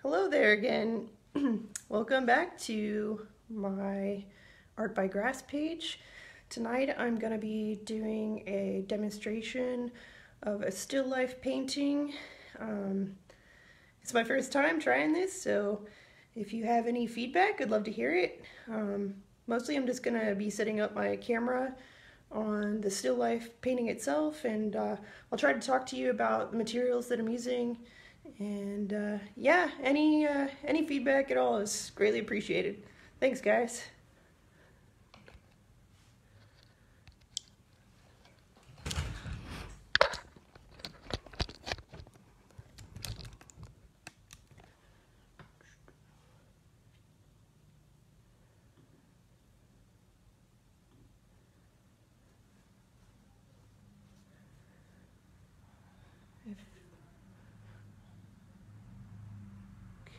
Hello there again. Welcome back to my Art by Grass page. Tonight I'm going to be doing a demonstration of a still life painting. It's my first time trying this, so if you have any feedback, I'd love to hear it. Mostly I'm just going to be setting up my camera on the still life painting itself, and I'll try to talk to you about the materials that I'm using. And yeah, any feedback at all is greatly appreciated. Thanks, guys.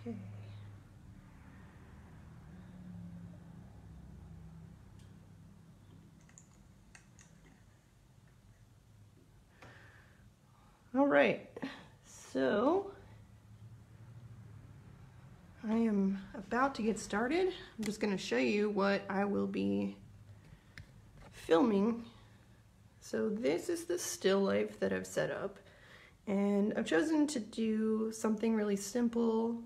Okay. All right, so I am about to get started. I'm just going to show you what I will be filming. So this is the still life that I've set up, and I've chosen to do something really simple.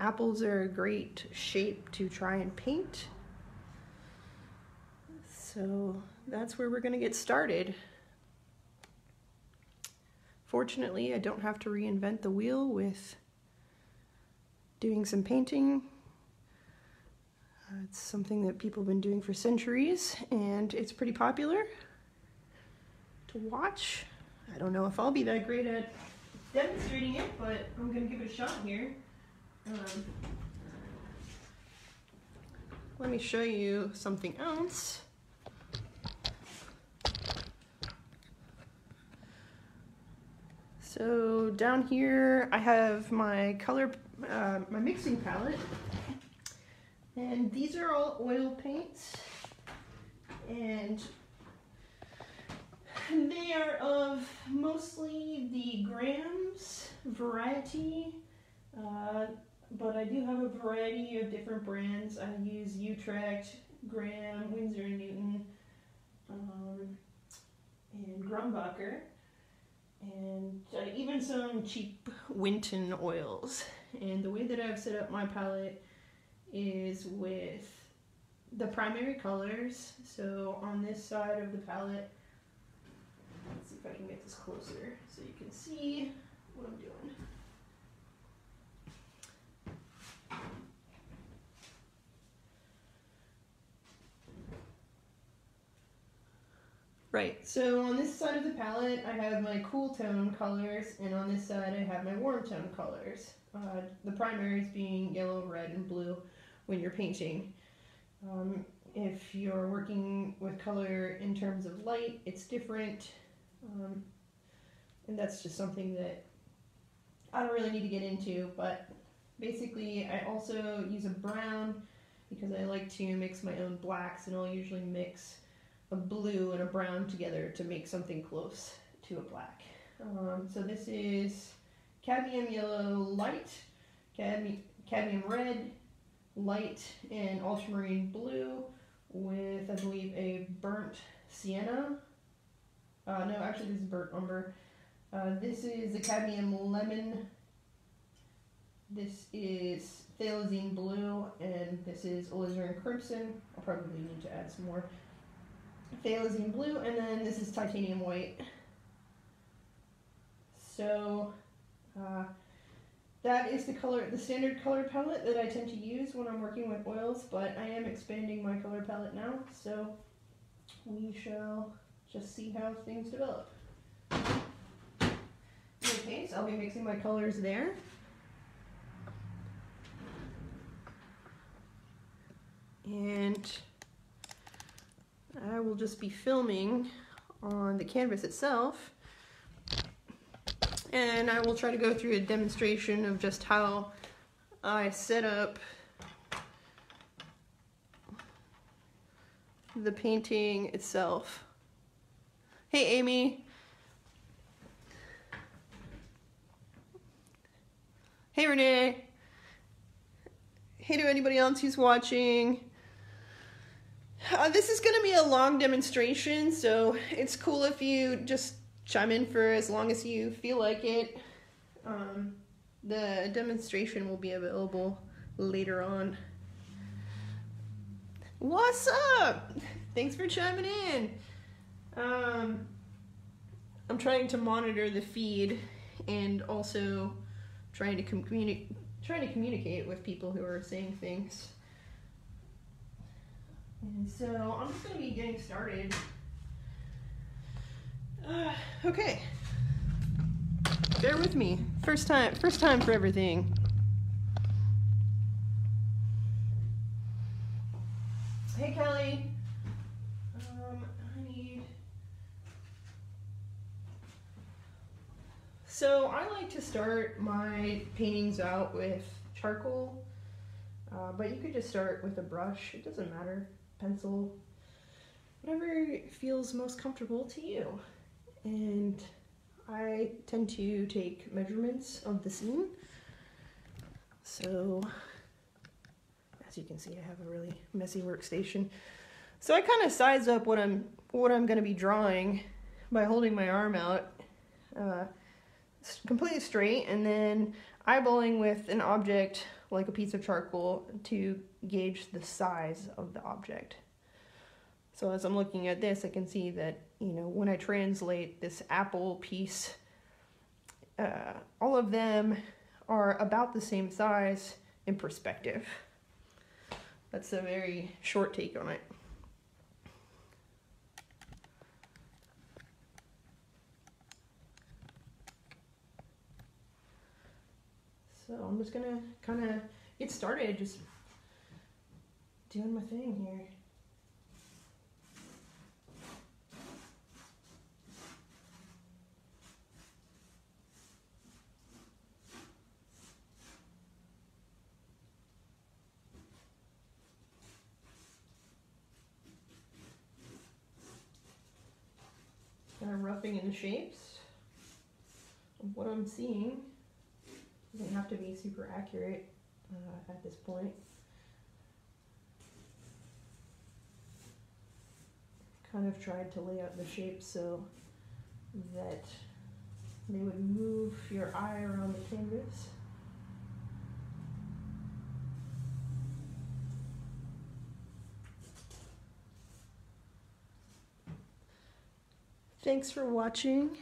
Apples are a great shape to try and paint, so that's where we're going to get started. Fortunately, I don't have to reinvent the wheel with doing some painting. It's something that people have been doing for centuries, and it's pretty popular to watch. I don't know if I'll be that great at demonstrating it, but I'm going to give it a shot here. Let me show you something else. So down here I have my my mixing palette, and these are all oil paints, and they are of mostly the grams variety, but I do have a variety of different brands. I use Utrecht, Graham, Winsor & Newton, and Grumbacher, and even some cheap Winton oils. And the way that I've set up my palette is with the primary colors. So on this side of the palette, let's see if I can get this closer so you can see what I'm doing. Right, so on this side of the palette I have my cool tone colors, and on this side I have my warm tone colors. The primaries being yellow, red, and blue when you're painting. If you're working with color in terms of light, it's different, and that's just something that I don't really need to get into, but basically I also use a brown because I like to mix my own blacks, and I'll usually mix a blue and a brown together to make something close to a black. So this is cadmium yellow light, cadmium red light, and ultramarine blue with, I believe, a burnt sienna. No, actually this is burnt umber. This is the cadmium lemon. This is thalazine blue, and this is alizarin crimson. I'll probably need to add some more. Thalazine blue, and then this is titanium white. So that is the standard color palette that I tend to use when I'm working with oils, but I am expanding my color palette now, so we shall just see how things develop. Okay, so I'll be mixing my colors there. And I will just be filming on the canvas itself, and I will try to go through a demonstration of just how I set up the painting itself. Hey, Amy. Hey, Renee. hey to anybody else who's watching. This is going to be a long demonstration, so it's cool if you just chime in for as long as you feel like it. The demonstration will be available later on. What's up? Thanks for chiming in. I'm trying to monitor the feed and also trying to communicate with people who are saying things. And so I'm just going to be getting started. Okay. Bear with me. First time for everything. Hey Kelly. So I like to start my paintings out with charcoal, but you could just start with a brush. It doesn't matter. Pencil, whatever feels most comfortable to you. And I tend to take measurements of the scene. So as you can see, I have a really messy workstation. So I kind of size up what I'm going to be drawing by holding my arm out completely straight and then eyeballing with an object like a piece of charcoal to gauge the size of the object. So as I'm looking at this, I can see that, you know, when I translate this apple piece, all of them are about the same size in perspective. That's a very short take on it. So I'm just gonna kind of get started, just doing my thing here. Kind of roughing in the shapes of what I'm seeing. Doesn't have to be super accurate at this point. Kind of tried to lay out the shapes so that they would move your eye around the canvas. Thanks for watching.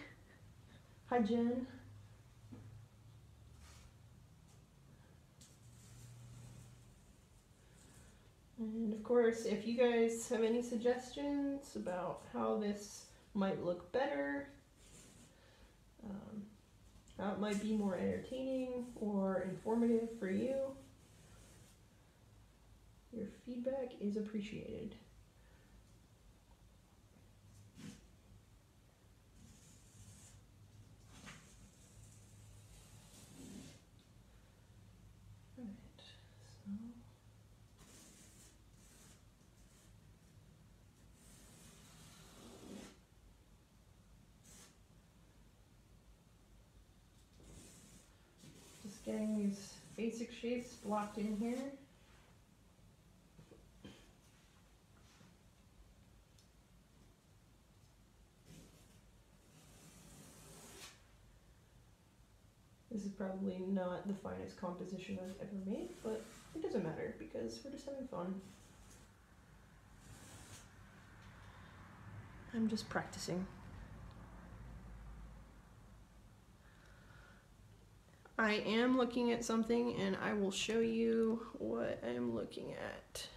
Hi, Jen. And of course, if you guys have any suggestions about how this might look better, how it might be more entertaining or informative for you, your feedback is appreciated. Getting these basic shapes blocked in here. This is probably not the finest composition I've ever made, but it doesn't matter because we're just having fun. I'm just practicing. I am looking at something and I will show you what I'm looking at.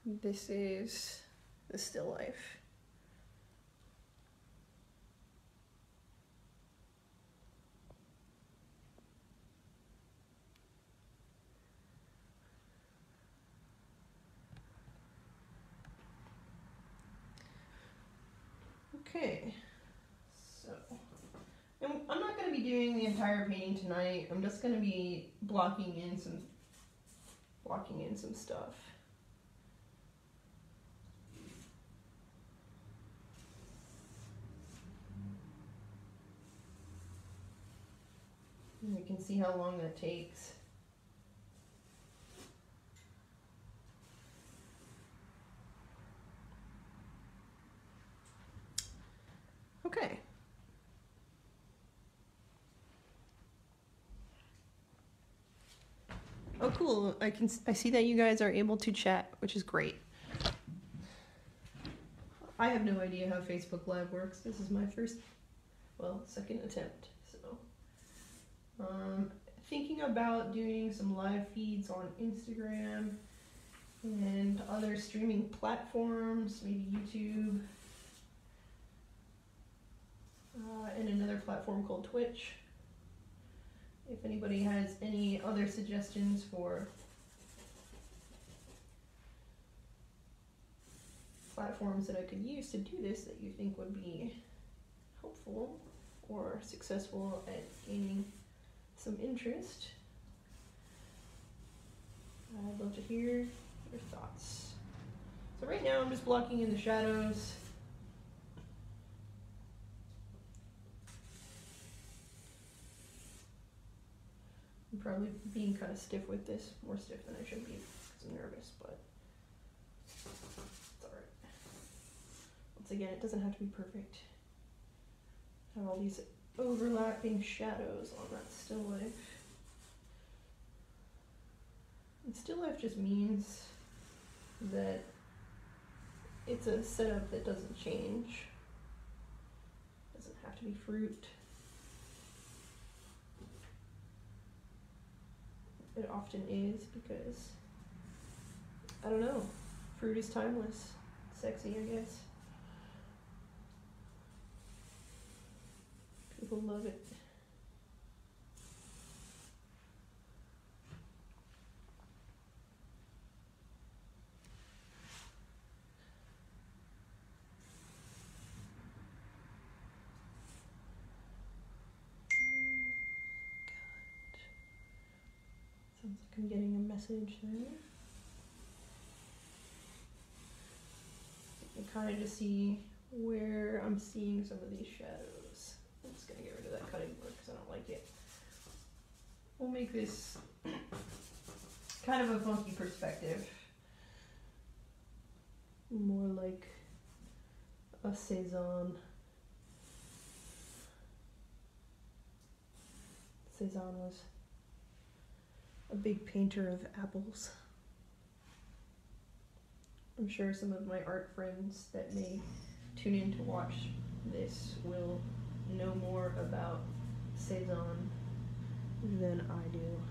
This is the still life. Okay, so I'm not going to be doing the entire painting tonight. I'm just going to be blocking in some stuff. And you can see how long that takes. Oh, cool. I see that you guys are able to chat, which is great. I have no idea how Facebook Live works. This is my second attempt. So, thinking about doing some live feeds on Instagram and other streaming platforms, maybe YouTube, and another platform called Twitch. If anybody has any other suggestions for platforms that I could use to do this that you think would be helpful or successful at gaining some interest, I'd love to hear your thoughts. So right now I'm just blocking in the shadows. I'm probably being kind of stiff with this, more stiff than I should be because I'm nervous, but it's alright. Once again, it doesn't have to be perfect. I have all these overlapping shadows on that still life. And still life just means that it's a setup that doesn't change. It doesn't have to be fruit. It often is because, I don't know, fruit is timeless. Sexy, I guess. People love it. Sounds like I'm getting a message there. You can kind of just see where I'm seeing some of these shadows. I'm just going to get rid of that cutting board because I don't like it. We'll make this kind of a funky perspective. More like a Cézanne. Cézanne was a big painter of apples. I'm sure some of my art friends that may tune in to watch this will know more about Cézanne than I do.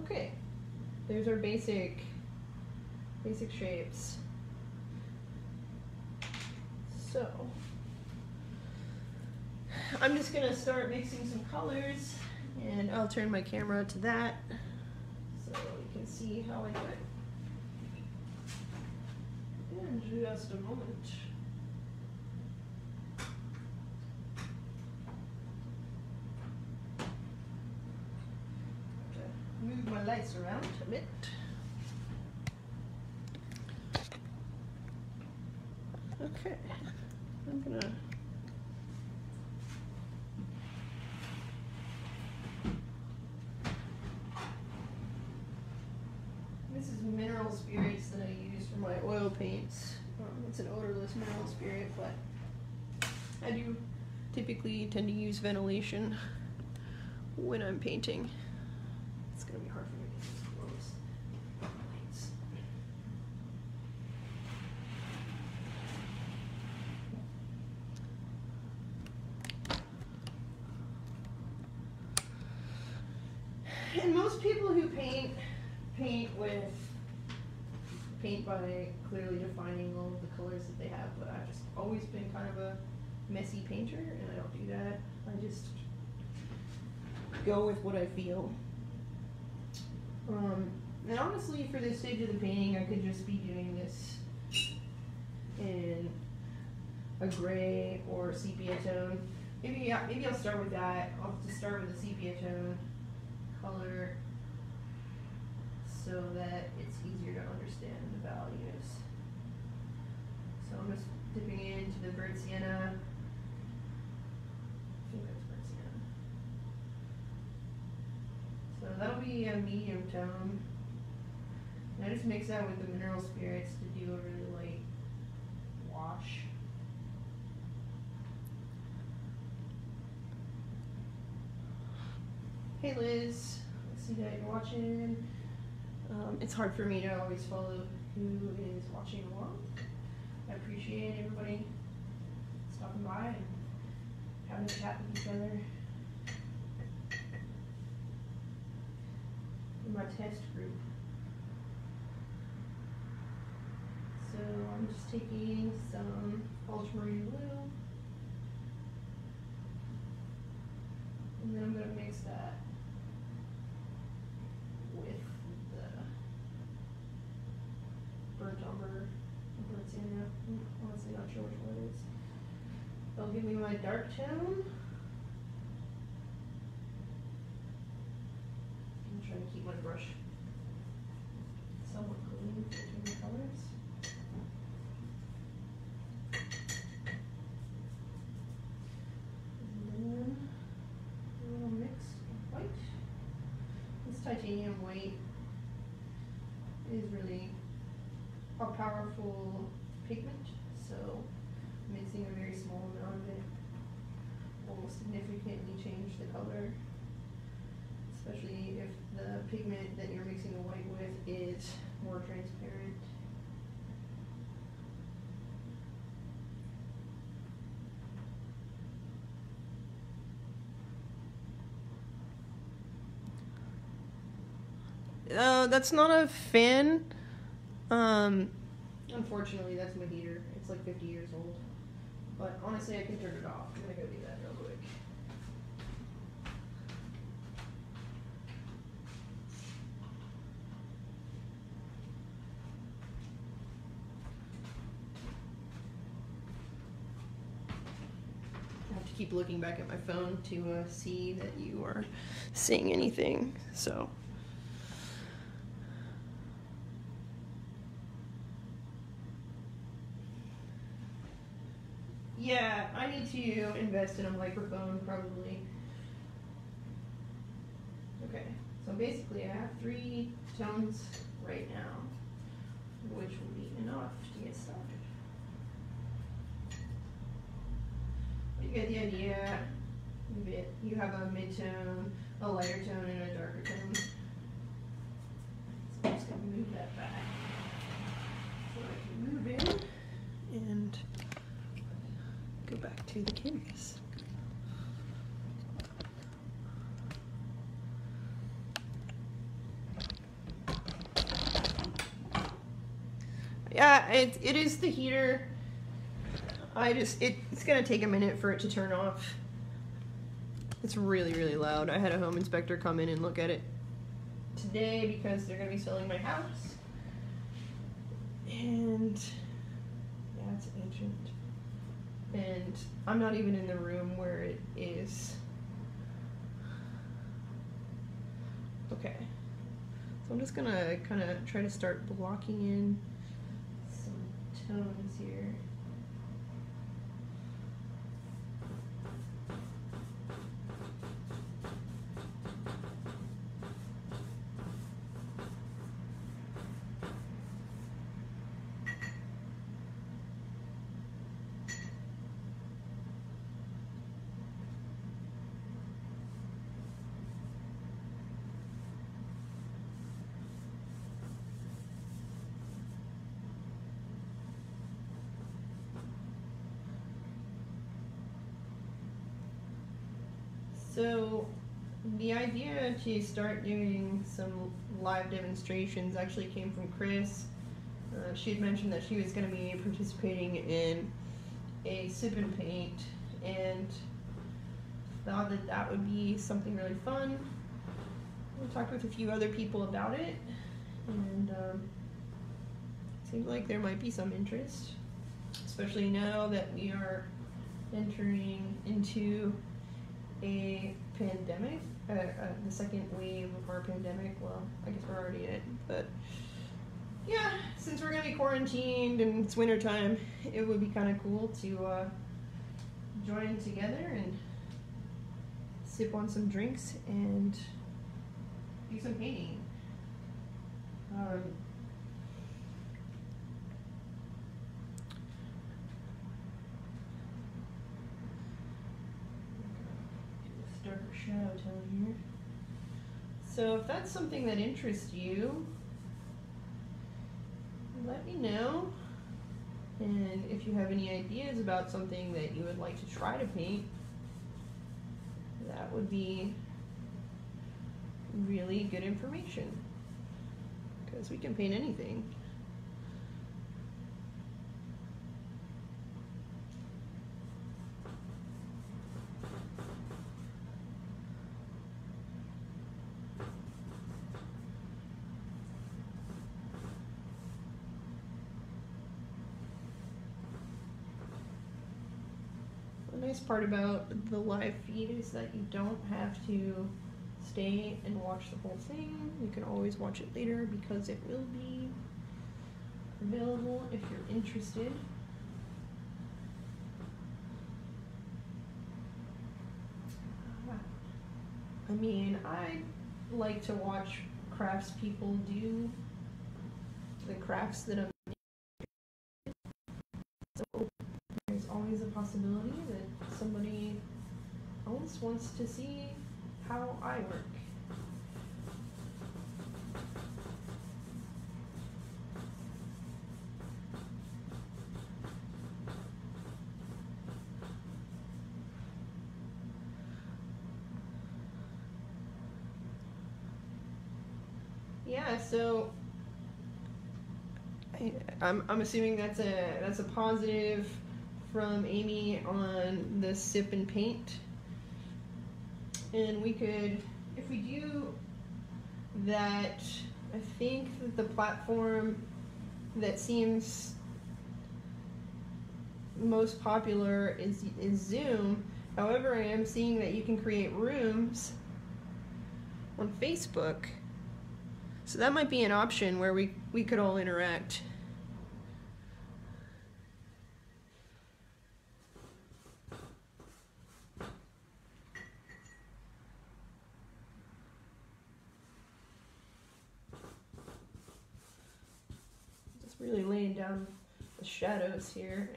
Okay, there's our basic shapes. So, I'm just gonna start mixing some colors, and I'll turn my camera to that so you can see how I do it in just a moment. Move my lights around a bit. Okay, I'm gonna this is mineral spirits that I use for my oil paints. It's an odorless mineral spirit, but I do typically tend to use ventilation when I'm painting. It's gonna be hard for me to use close lights. And most people who paint by clearly defining all of the colors that they have, but I've just always been kind of a messy painter, and I don't do that. I just go with what I feel. And honestly, for this stage of the painting, I could just be doing this in a gray or sepia tone. Maybe I'll start with that. I'll just start with a sepia tone color so that it's easier to understand the values. So I'm just dipping into the burnt sienna. I think that's burnt sienna. So that'll be a medium tone. And I just mix that with the mineral spirits to do a really light wash. Hey Liz, I see that you're watching. It's hard for me to always follow who is watching along. I appreciate everybody stopping by and having a chat with each other. In my test group. So I'm just taking some ultramarine blue, and then I'm going to mix that with the burnt umber, burnt sienna. I'm honestly not sure which one it is. That'll give me my dark tone. I'm trying to keep my brush somewhat clean between the colors. Titanium white is really a powerful pigment, so mixing a very small amount of it will significantly change the color, especially if the pigment that you're mixing the white with is more transparent. That's not a fan. Unfortunately, that's my heater. It's like 50 years old. But honestly, I can turn it off. I'm gonna go do that real quick. I have to keep looking back at my phone to see that you are seeing anything. So. Yeah, I need to invest in a microphone probably. Okay, so basically I have 3 tones right now, which will be enough to get started. But you get the idea. You have a mid-tone, a lighter tone, and a darker tone. So I'm just going to move that back so I can move in and go back to the canvas. Yeah, it is the heater. It's gonna take a minute for it to turn off. It's really, really loud. I had a home inspector come in and look at it today because they're gonna be selling my house. And yeah, it's ancient. And I'm not even in the room where it is. Okay. So I'm just gonna kind of try to start blocking in some tones here. So the idea to start doing some live demonstrations actually came from Chris. She had mentioned that she was going to be participating in a sip and paint and thought that that would be something really fun. We talked with a few other people about it, and it seems like there might be some interest, especially now that we are entering into a pandemic, the second wave of our pandemic. Well, I guess we're already in it, but yeah, since we're gonna be quarantined and it's winter time, it would be kind of cool to join together and sip on some drinks and do some painting. shadow tone here. So if that's something that interests you, let me know. And if you have any ideas about something that you would like to try to paint, that would be really good information, because we can paint anything. The nice part about the live feed is that you don't have to stay and watch the whole thing. You can always watch it later because it will be available if you're interested. I mean, I like to watch crafts people do the crafts that I'm doing. So there's always a possibility that somebody else wants to see how I work. Yeah, so I'm assuming that's a positive from Amy on the sip and paint. And we could, if we do that, I think that the platform that seems most popular is Zoom. However, I am seeing that you can create rooms on Facebook. So that might be an option where we could all interact. Just really laying down the shadows here.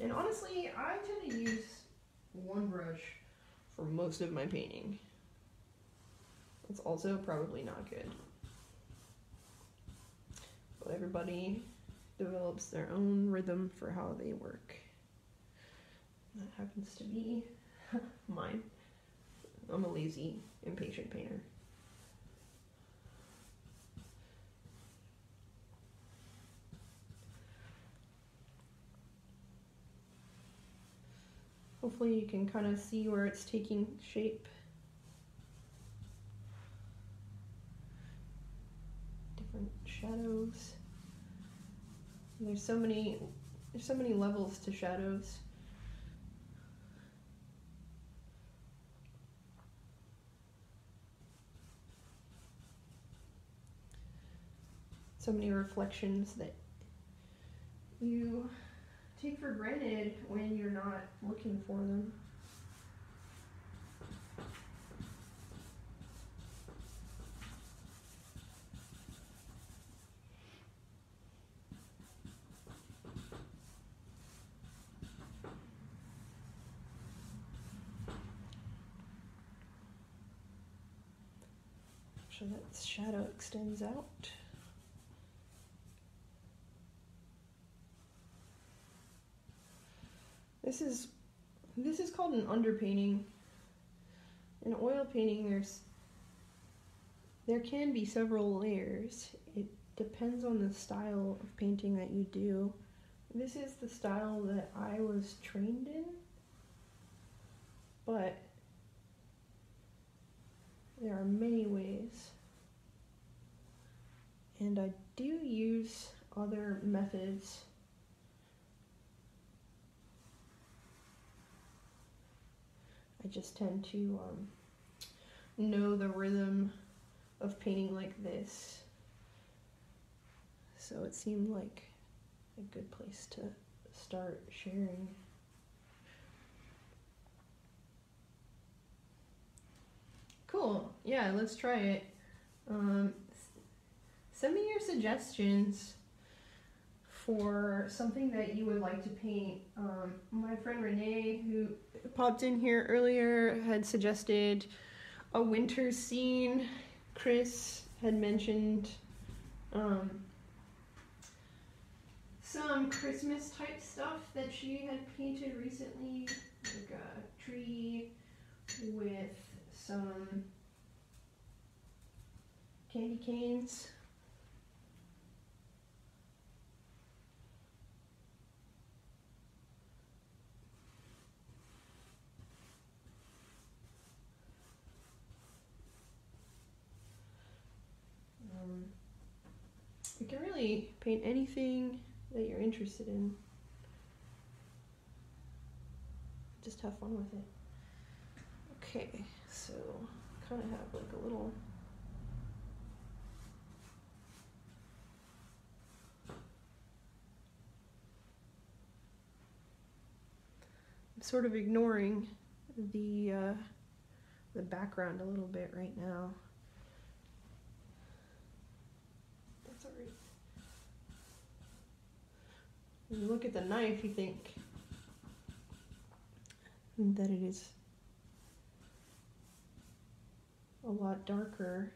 And honestly, I tend to use one brush for most of my painting. It's also probably not good. But everybody develops their own rhythm for how they work. That happens to be mine. I'm a lazy, impatient painter. Hopefully you can kind of see where it's taking shape. Different shadows. There's so many levels to shadows. So many reflections that you take for granted when you're not looking for them. So that shadow extends out. This is called an underpainting. In oil painting, there can be several layers. It depends on the style of painting that you do. This is the style that I was trained in, but there are many ways. And I do use other methods. I just tend to know the rhythm of painting like this. So it seemed like a good place to start sharing. Cool. Yeah, let's try it. Send me your suggestions for something that you would like to paint. My friend Renee, who popped in here earlier, had suggested a winter scene. Chris had mentioned some Christmas type stuff that she had painted recently, like a tree with some candy canes. You can really paint anything that you're interested in. Just have fun with it. Okay, so kind of have like a little I'm sort of ignoring the background a little bit right now. That's alright. When you look at the knife, you think that it is a lot darker.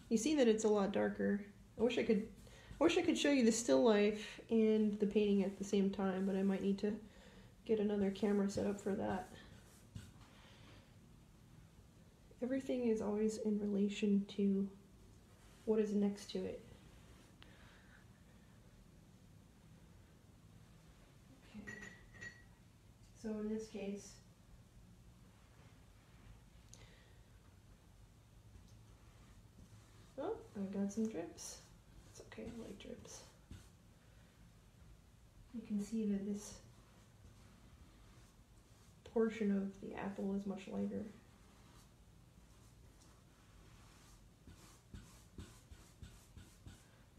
You see that it's a lot darker. I wish I could show you the still life and the painting at the same time, but I might need to get another camera set up for that. Everything is always in relation to what is next to it. Okay. So in this case, oh, I got some drips. It's okay, I like drips. You can see that this portion of the apple is much lighter.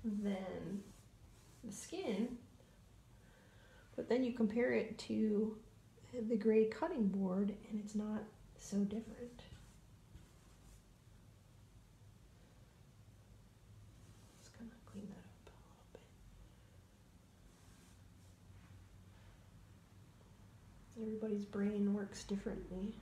Than the skin, but then you compare it to the gray cutting board and it's not so different. Just kind of clean that up a little bit. Everybody's brain works differently.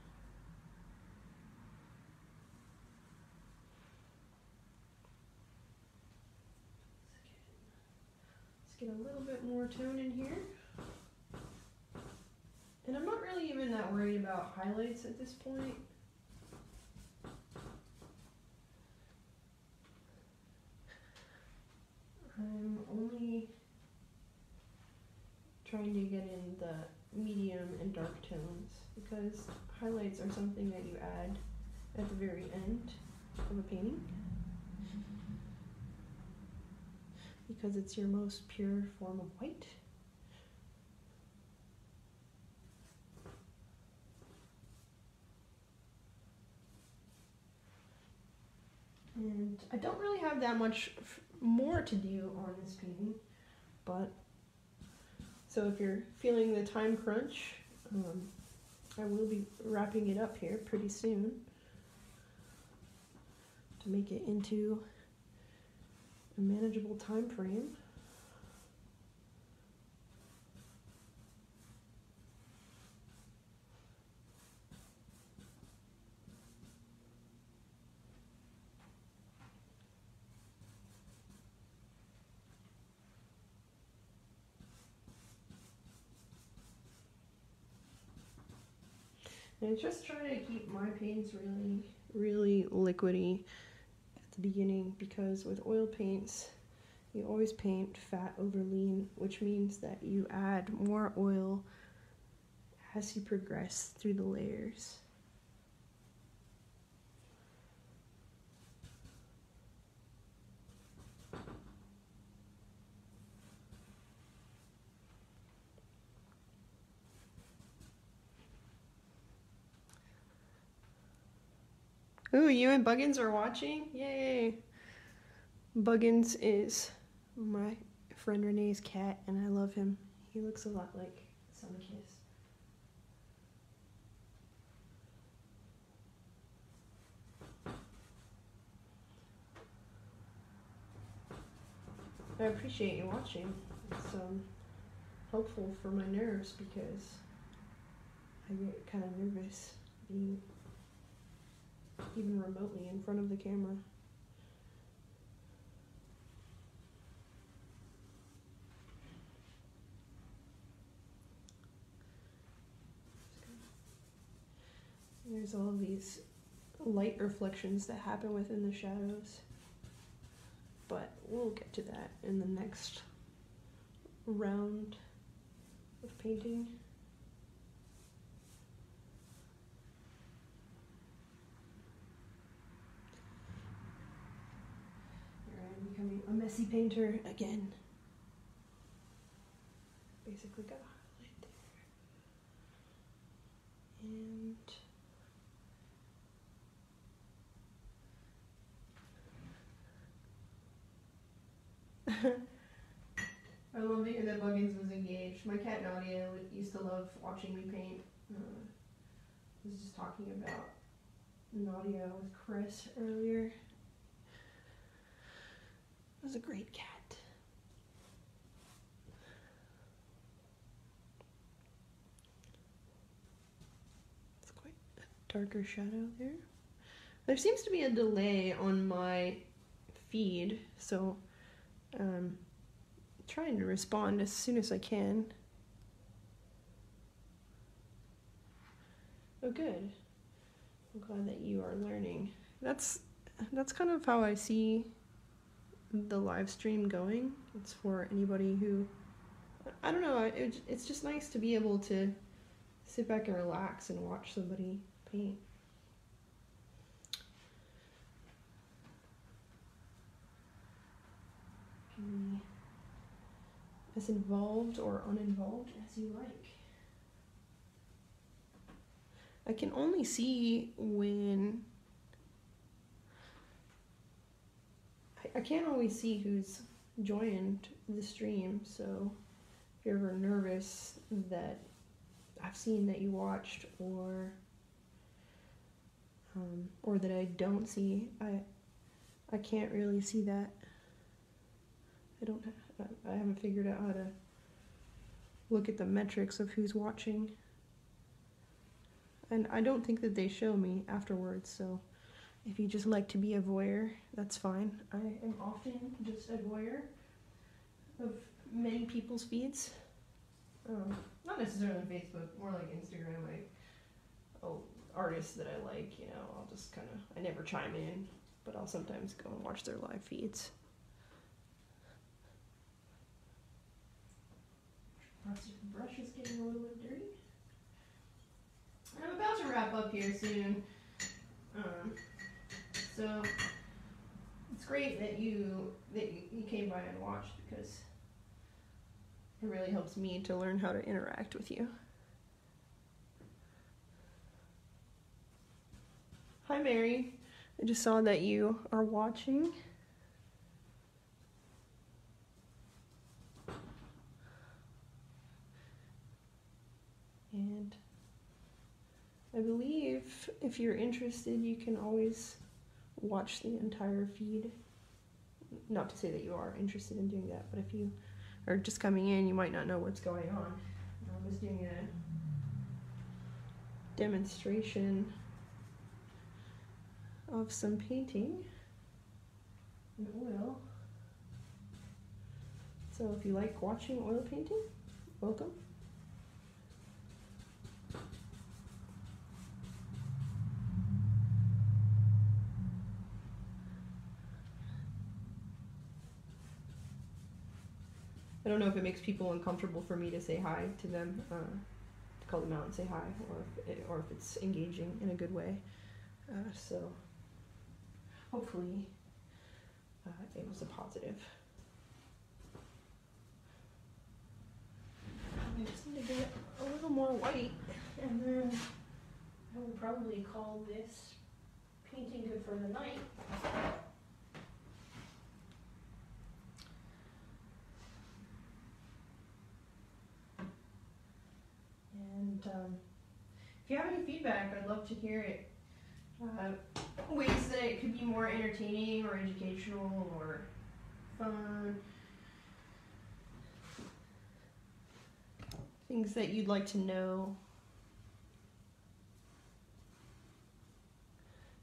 Get a little bit more tone in here. And I'm not really even that worried about highlights at this point. I'm only trying to get in the medium and dark tones because highlights are something that you add at the very end of a painting, because it's your most pure form of white. And I don't really have that much more to do on this painting, but so if you're feeling the time crunch, I will be wrapping it up here pretty soon to make it into a manageable time frame. And I just try to keep my paints really liquidy at the beginning, because with oil paints you always paint fat over lean, which means that you add more oil as you progress through the layers. Ooh, you and Buggins are watching? Yay! Buggins is my friend Renee's cat, and I love him. He looks a lot like Sunkiss. I appreciate you watching. It's helpful for my nerves because I get kind of nervous being even remotely in front of the camera. There's all of these light reflections that happen within the shadows, but we'll get to that in the next round of painting. Here I am becoming a messy painter again. Basically got a highlight there. And I love to hear that Buggins was engaged. My cat Nadia used to love watching me paint. I was just talking about Nadia with Chris earlier. It was a great cat. It's quite a darker shadow there. There seems to be a delay on my feed, so trying to respond as soon as I can. Oh, good. I'm glad that you are learning. That's kind of how I see the live stream going. It's for anybody who, I don't know, it's just nice to be able to sit back and relax and watch somebody paint. Can be as involved or uninvolved as you like. I can only see when I can't always see who's joined the stream, so if you're ever nervous that I've seen that you watched or that I don't see, I can't really see that. I haven't figured out how to look at the metrics of who's watching. And I don't think that they show me afterwards, so if you just like to be a voyeur, that's fine. I am often just a voyeur of many people's feeds. Not necessarily on Facebook, more like Instagram. Artists that I like, you know, I'll just kind of, I never chime in, but I'll sometimes go and watch their live feeds. Brush is getting a little bit dirty. I'm about to wrap up here soon. So it's great that you came by and watched, because it really helps me to learn how to interact with you. Hi Mary, I just saw that you are watching. And I believe if you're interested, you can always watch the entire feed. Not to say that you are interested in doing that, but if you are just coming in, you might not know what's going on. I was doing a demonstration of some painting in oil. So if you like watching oil painting, welcome. I don't know if it makes people uncomfortable for me to say hi to them, to call them out and say hi, or if it's engaging in a good way. So hopefully it was a positive. I just need to get a little more white, and then I will probably call this painting good for the night. And if you have any feedback, I'd love to hear it. Ways that it could be more entertaining or educational or fun. things that you'd like to know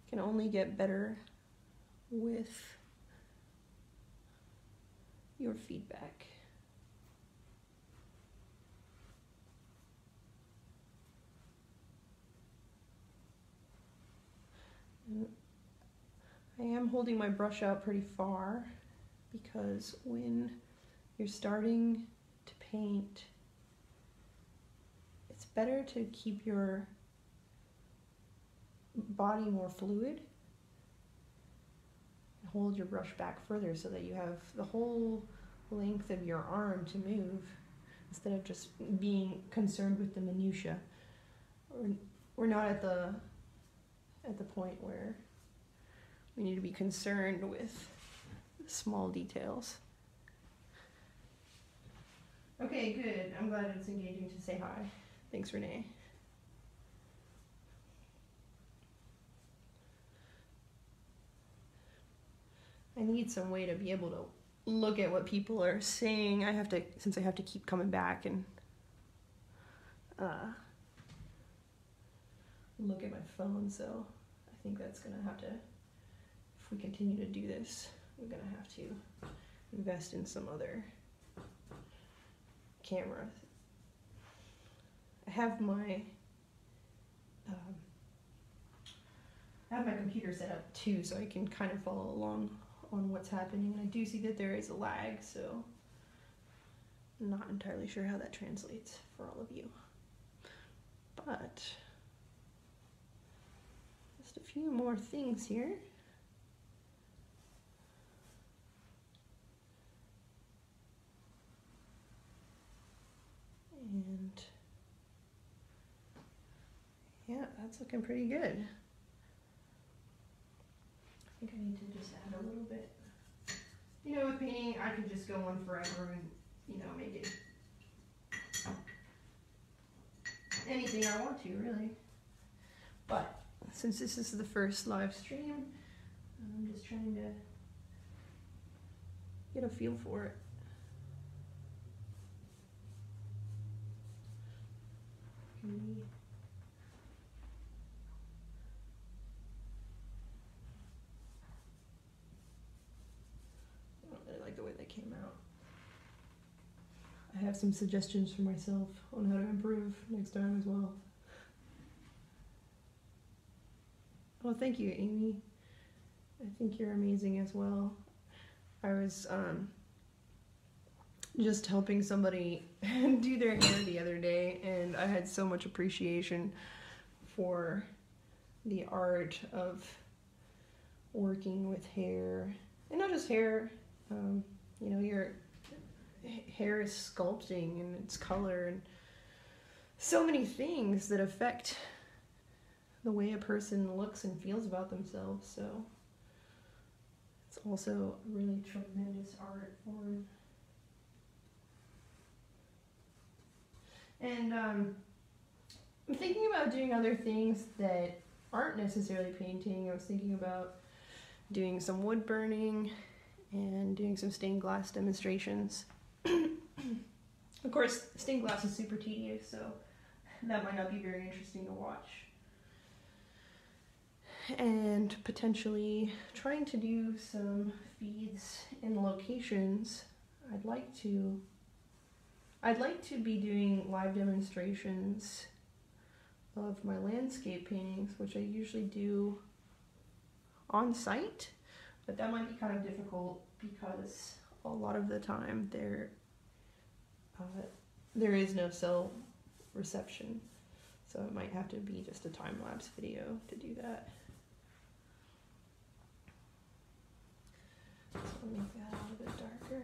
can only get better with your feedback. And I am holding my brush out pretty far because when you're starting to paint, it's better to keep your body more fluid and hold your brush back further so that you have the whole length of your arm to move instead of just being concerned with the minutia. We're not at the point where we need to be concerned with small details. Okay, good. I'm glad it's engaging to say hi. Thanks, Renee. I need some way to be able to look at what people are saying. Since I have to keep coming back and look at my phone, so I think that's gonna have to, if we continue to do this, we're gonna have to invest in some other camera. I have my computer set up too, so I can kind of follow along on what's happening. I do see that there is a lag, so I'm not entirely sure how that translates for all of you. But just a few more things here. And yeah, that's looking pretty good. I think I need to just add a little bit. You know, with painting, I can just go on forever and, you know, make it anything I want to, really. But since this is the first live stream, I'm just trying to get a feel for it. I don't really like the way they came out. I have some suggestions for myself on how to improve next time as well. Well, thank you, Amy. I think you're amazing as well. I was just helping somebody do their hair the other day, and I had so much appreciation for the art of working with hair, and not just hair. You know, your hair is sculpting and its color and so many things that affect the way a person looks and feels about themselves. So it's also a really tremendous art form. And I'm thinking about doing other things that aren't necessarily painting. I was thinking about doing some wood burning and doing some stained glass demonstrations. Of course, stained glass is super tedious, so that might not be very interesting to watch. And potentially trying to do some feeds in locations. I'd like to be doing live demonstrations of my landscape paintings, which I usually do on site, but that might be kind of difficult because a lot of the time there is no cell reception, so it might have to be just a time-lapse video to do that. So I'll make that a little bit darker.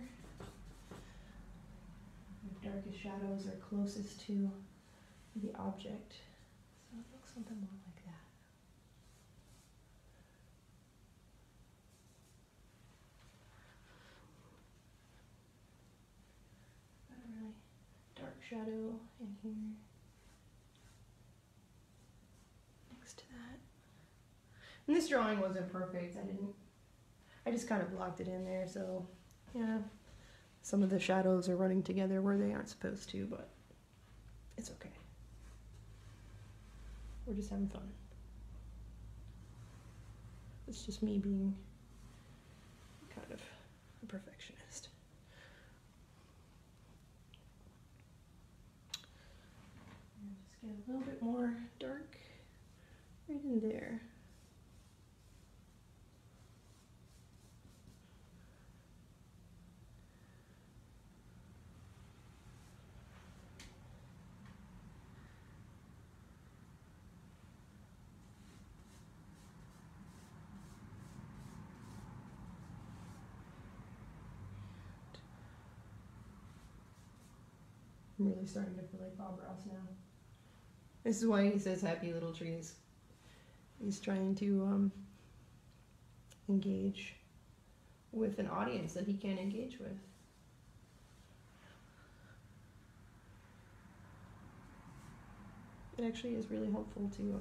The darkest shadows are closest to the object, so it looks something more like that. Got a really dark shadow in here next to that. And this drawing wasn't perfect. I just kind of blocked it in there, so yeah, some of the shadows are running together where they aren't supposed to, but It's okay. We're just having fun. It's just me being kind of a perfectionist. And just get a little bit more dark right in there. I'm really starting to feel like Bob Ross now. This is why he says happy little trees. He's trying to engage with an audience that he can't engage with. It actually is really helpful to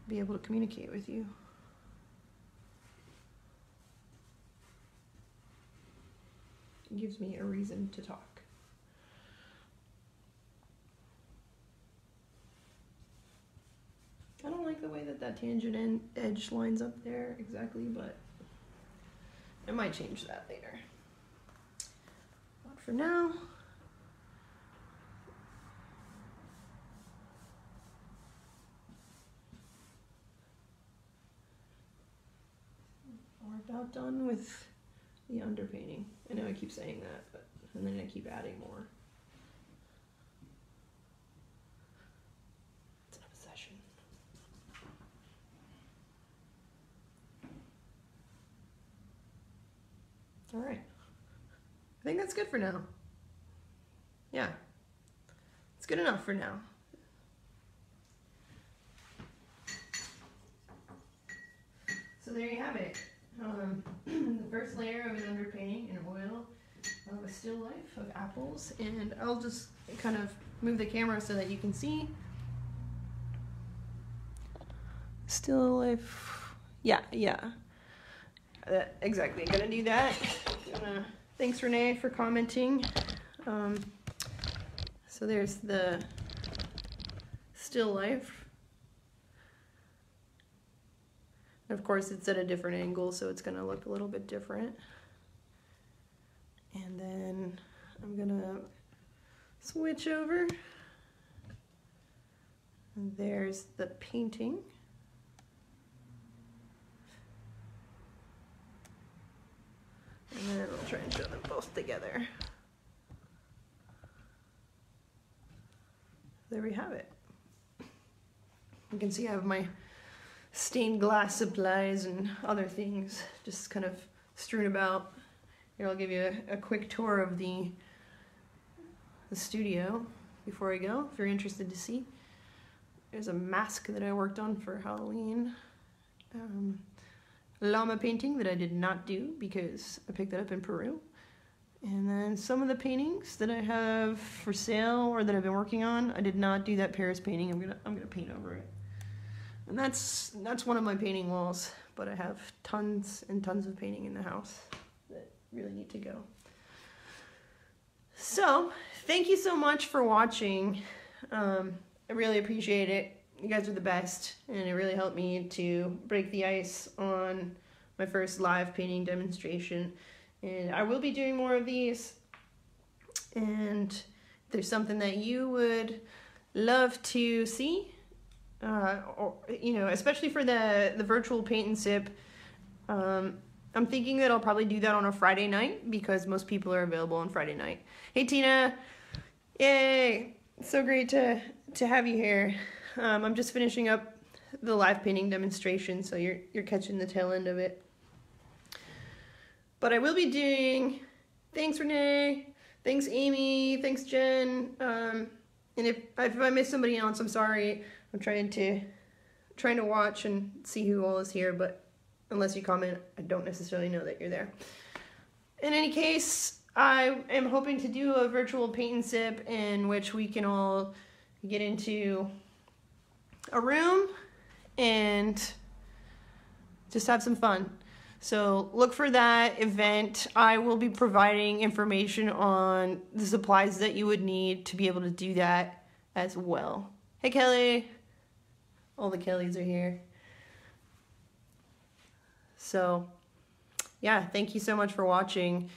be able to communicate with you. It gives me a reason to talk. I don't like the way that tangent edge lines up there exactly, but I might change that later. But for now, we're about done with the underpainting. I know I keep saying that, and then I keep adding more. It's an obsession. All right. I think that's good for now. Yeah. It's good enough for now. So there you have it. The first layer of an underpainting in oil of a still life of apples, and I'll just kind of move the camera so that you can see. Still life, yeah. Exactly, I'm gonna do that. Thanks Renee for commenting. So there's the still life. Of course, it's at a different angle, so it's gonna look a little bit different. And then I'm gonna switch over. And there's the painting. And then I'll try and show them both together. There we have it. You can see I have my stained glass supplies and other things just kind of strewn about. Here, I'll give you a quick tour of the studio before I go, if you're interested to see. There's a mask that I worked on for Halloween. Llama painting that I did not do because I picked that up in Peru. And then some of the paintings that I have for sale or that I've been working on, I did not do that Paris painting. I'm gonna paint over it. And that's one of my painting walls, but I have tons and tons of painting in the house that really need to go. So, thank you so much for watching. I really appreciate it. You guys are the best, and it really helped me to break the ice on my first live painting demonstration. And I will be doing more of these. And if there's something that you would love to see, or especially for the virtual paint and sip, I'm thinking that I'll probably do that on a Friday night because most people are available on Friday night. Hey Tina, yay! It's so great to have you here. I'm just finishing up the live painting demonstration, so you're catching the tail end of it. But I will be doing. Thanks Renee, thanks Amy, thanks Jen. And if I miss somebody else, I'm sorry. I'm trying to watch and see who all is here, but unless you comment, I don't necessarily know that you're there. In any case, I am hoping to do a virtual paint and sip in which we can all get into a room and just have some fun. So look for that event. I will be providing information on the supplies that you would need to be able to do that as well. Hey Kelly! All the Kellys are here. So yeah, thank you so much for watching,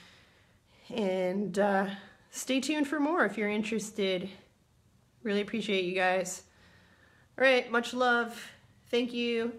and stay tuned for more if you're interested. Really appreciate you guys. All right, much love. Thank you.